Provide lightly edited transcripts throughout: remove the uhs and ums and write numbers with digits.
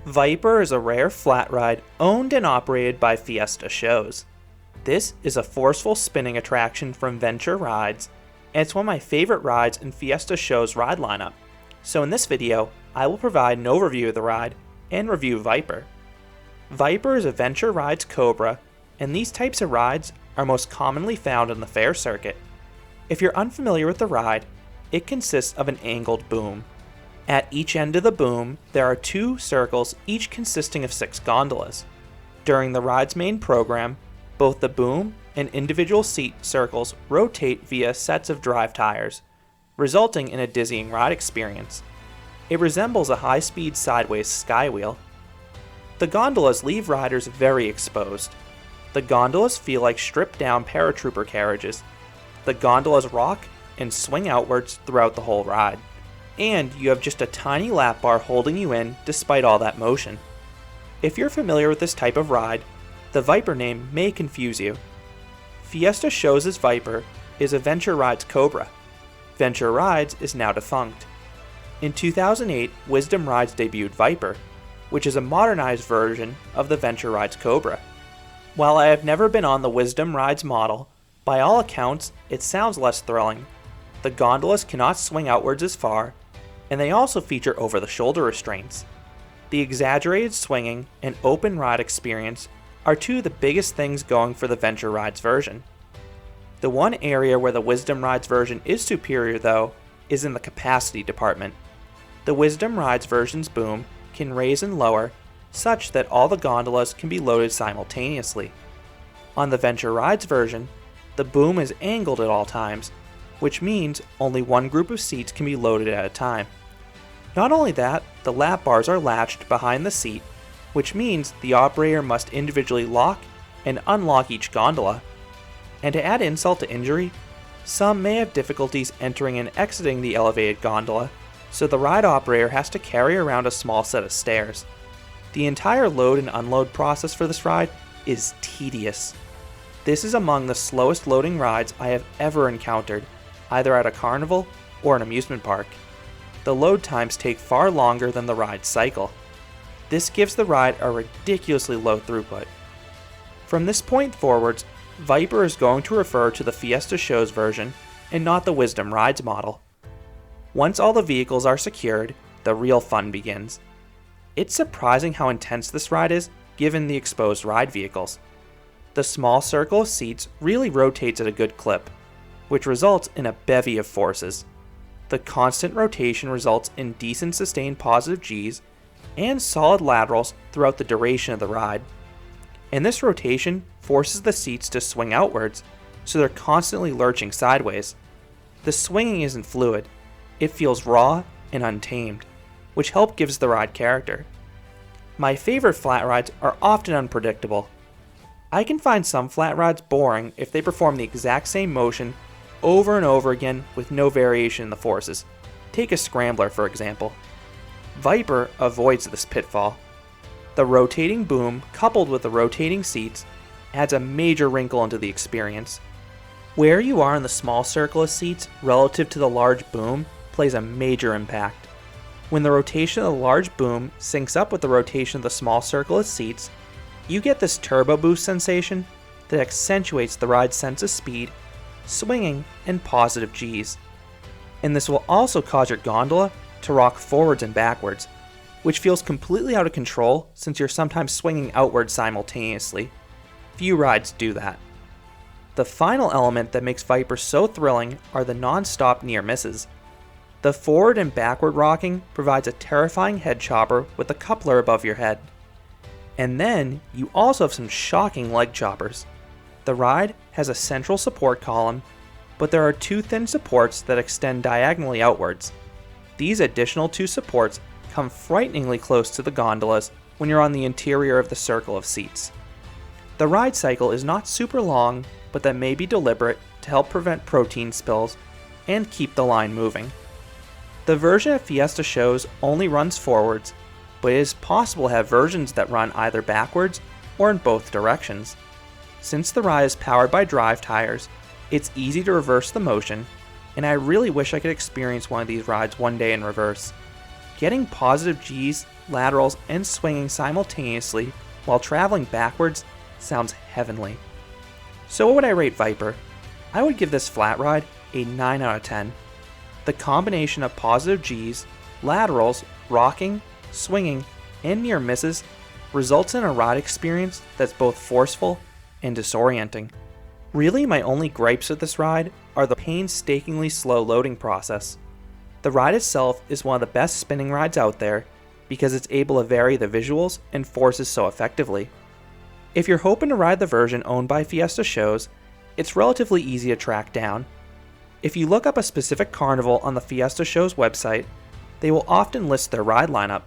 Viper is a rare flat ride owned and operated by Fiesta Shows. This is a forceful spinning attraction from Venture Rides, and it's one of my favorite rides in Fiesta Shows' ride lineup. So in this video, I will provide an overview of the ride and review Viper. Viper is a Venture Rides Cobra, and these types of rides are most commonly found on the fair circuit. If you're unfamiliar with the ride, it consists of an angled boom. At each end of the boom, there are two circles, each consisting of 6 gondolas. During the ride's main program, both the boom and individual seat circles rotate via sets of drive tires, resulting in a dizzying ride experience. It resembles a high-speed sideways skywheel. The gondolas leave riders very exposed. The gondolas feel like stripped-down paratrooper carriages. The gondolas rock and swing outwards throughout the whole ride, and you have just a tiny lap bar holding you in despite all that motion. If you're familiar with this type of ride, the Viper name may confuse you. Fiesta Shows' Viper is a Venture Rides Cobra. Venture Rides is now defunct. In 2008, Wisdom Rides debuted Viper, which is a modernized version of the Venture Rides Cobra. While I have never been on the Wisdom Rides model, by all accounts, it sounds less thrilling. The gondolas cannot swing outwards as far, and they also feature over-the-shoulder restraints. The exaggerated swinging and open ride experience are two of the biggest things going for the Venture Rides version. The one area where the Wisdom Rides version is superior, though, is in the capacity department. The Wisdom Rides version's boom can raise and lower such that all the gondolas can be loaded simultaneously. On the Venture Rides version, the boom is angled at all times, which means only one group of seats can be loaded at a time. Not only that, the lap bars are latched behind the seat, which means the operator must individually lock and unlock each gondola. And to add insult to injury, some may have difficulties entering and exiting the elevated gondola, so the ride operator has to carry around a small set of stairs. The entire load and unload process for this ride is tedious. This is among the slowest loading rides I have ever encountered, either at a carnival or an amusement park. The load times take far longer than the ride cycle. This gives the ride a ridiculously low throughput. From this point forwards, Viper is going to refer to the Fiesta Shows version and not the Wisdom Rides model. Once all the vehicles are secured, the real fun begins. It's surprising how intense this ride is given the exposed ride vehicles. The small circle of seats really rotates at a good clip, which results in a bevy of forces. The constant rotation results in decent sustained positive Gs and solid laterals throughout the duration of the ride. And this rotation forces the seats to swing outwards, so they're constantly lurching sideways. The swinging isn't fluid, it feels raw and untamed, which gives the ride character. My favorite flat rides are often unpredictable. I can find some flat rides boring if they perform the exact same motion over and over again with no variation in the forces. Take a Scrambler, for example. Viper avoids this pitfall. The rotating boom, coupled with the rotating seats, adds a major wrinkle into the experience. Where you are in the small circle of seats relative to the large boom plays a major impact. When the rotation of the large boom syncs up with the rotation of the small circle of seats, you get this turbo boost sensation that accentuates the ride's sense of speed, swinging, and positive Gs. And this will also cause your gondola to rock forwards and backwards, which feels completely out of control since you're sometimes swinging outwards simultaneously. Few rides do that. The final element that makes Viper so thrilling are the non-stop near misses. The forward and backward rocking provides a terrifying head chopper with a coupler above your head. And then you also have some shocking leg choppers. The ride has a central support column, but there are 2 thin supports that extend diagonally outwards. These additional 2 supports come frighteningly close to the gondolas when you're on the interior of the circle of seats. The ride cycle is not super long, but that may be deliberate to help prevent protein spills and keep the line moving. The version of Fiesta Shows only runs forwards, but it is possible to have versions that run either backwards or in both directions. Since the ride is powered by drive tires, it's easy to reverse the motion, and I really wish I could experience one of these rides one day in reverse. Getting positive Gs laterals, and swinging simultaneously while traveling backwards sounds heavenly. So what would I rate Viper? I would give this flat ride a 9 out of 10. The combination of positive G's, laterals, rocking, swinging, and near misses results in a ride experience that's both forceful and disorienting. Really, my only gripes with this ride are the painstakingly slow loading process. The ride itself is one of the best spinning rides out there because it's able to vary the visuals and forces so effectively. If you're hoping to ride the version owned by Fiesta Shows, it's relatively easy to track down. If you look up a specific carnival on the Fiesta Shows website, they will often list their ride lineup.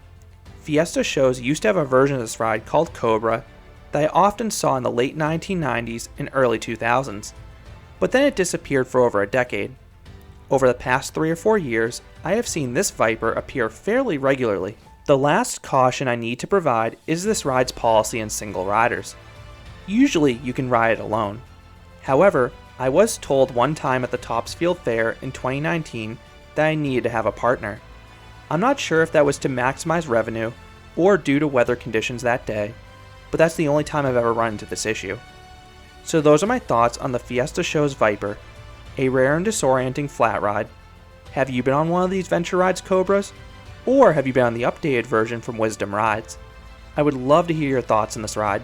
Fiesta Shows used to have a version of this ride called Cobra that I often saw in the late 1990s and early 2000s, but then it disappeared for over a decade. Over the past 3 or 4 years, I have seen this Viper appear fairly regularly. The last caution I need to provide is this ride's policy in single riders. Usually you can ride it alone. However, I was told one time at the Topsfield Fair in 2019 that I needed to have a partner. I'm not sure if that was to maximize revenue or due to weather conditions that day, but that's the only time I've ever run into this issue. So those are my thoughts on the Fiesta Shows Viper, a rare and disorienting flat ride. Have you been on one of these Venture Rides Cobras? Or have you been on the updated version from Wisdom Rides? I would love to hear your thoughts on this ride.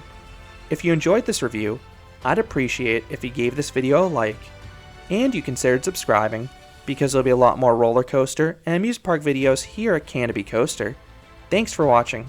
If you enjoyed this review, I'd appreciate if you gave this video a like, and you considered subscribing, because there'll be a lot more roller coaster and amusement park videos here at Canopy Coaster. Thanks for watching.